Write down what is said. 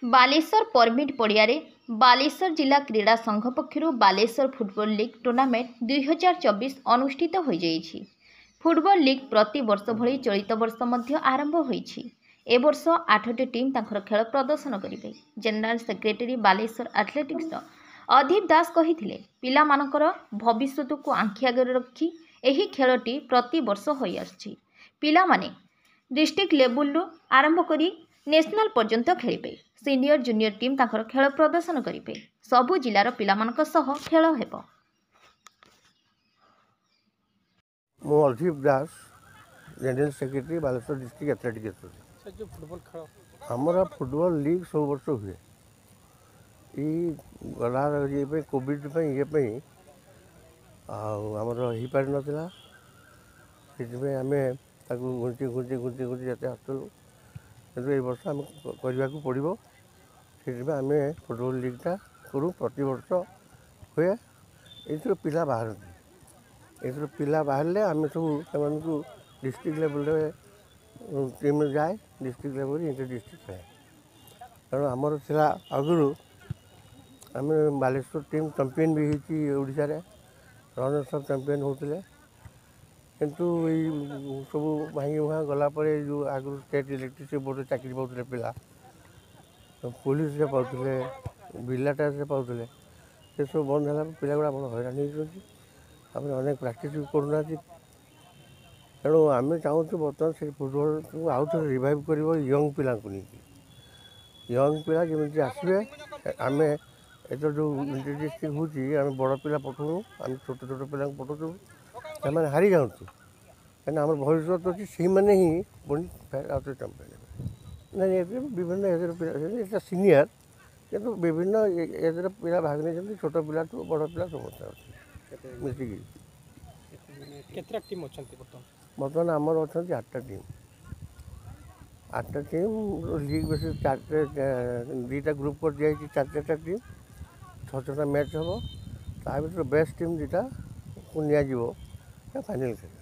Baleshwar permit पड़ियारे Baleshwar जिला क्रीड़ा संघ पक्षर बालेश्वर फुटबॉल लीग टूर्नामेंट 2024 अनुष्ठित हो जाइछि। फुटबॉल लीग प्रति वर्ष भली चलित वर्ष मध्य आरंभ होइछि। ए वर्ष 8टी टीम तांकर खेल प्रदर्शन करिवे। जनरल सेक्रेटरी बालेश्वर एथलेटिक्स अधीप दास कहिथिले पिला मानकर भविष्यत को आंखि आगे रखी एही खेलटी प्रति वर्ष होई आछि। पिला माने डिस्ट्रिक्ट लेवल आरंभ करी नेशनल पर्यंत खेलिबे। सीनियर जूनियर टीम तांकर खेल प्रदर्शन करिवे। सबु जिलार पिलामानक सह खेल हेबो। मो Adhip Das general secretary Baleswar district athletics association. जो फुटबॉल खेल हमारा फुटबॉल लीग सब वर्ष हुए गला ये कोविड ये आमर हो पार नाला से आम घुंची घुंची घुंची घुंची जाते आसलु कि ये वर्ष आम करने को पड़ो से आम फुटबॉल लीगटा करूँ प्रति वर्ष हुए ये पिला बाहर ये पिला बाहर आम सब डिस्ट्रिक्ट लेवल टीम जाए डिस्ट्रिक्ट लेवल इंटर डिस्ट्रिक्ट जाए कारण आमर था आगु आम बालेश्वर टीम चैंपियन भी होती ओडिशा रे रनर्स अफ चैंपियन होते किंतु सब भांगी भुआ गलापर जो आगु स्टेट इलेक्ट्रिसिटी बोर्ड चाकरी पाते पिला पुलिस से पाते बिलाटा से पाते से सब बंद है पिला गुड़ा बड़ा हैरान होती अनेक प्राक्ट भी करना तेणु आम चाहूँ बर्तमान से फुटबॉल को आउ थे रिवाइव कर यंग पिला यंग पिला जमी आसवे आम एत जो इंटर डिस्ट्रिक्ट होती बड़ पिला पठाऊँ आम छोट छोट पिला पठाऊँ से हारी जाऊँ कहीं आम भविष्य अच्छी से मैंने ही पुणी आउे चैंपियन नहीं विभिन्न एजर पिला सीनियर कितु विभिन्न एजर पिला भाग नहीं छोट पिला बड़ पिला समस्त मिसिकी टीम अच्छा बर्तमान आमर अच्छा 8टा टीम 8टा टीम लीग बेस 2टा ग्रुप कर दिखाई 4-4टा टीम 6-6टा मैच हम ता भर बेस्ट टीम 2टा को फाइनल खेल।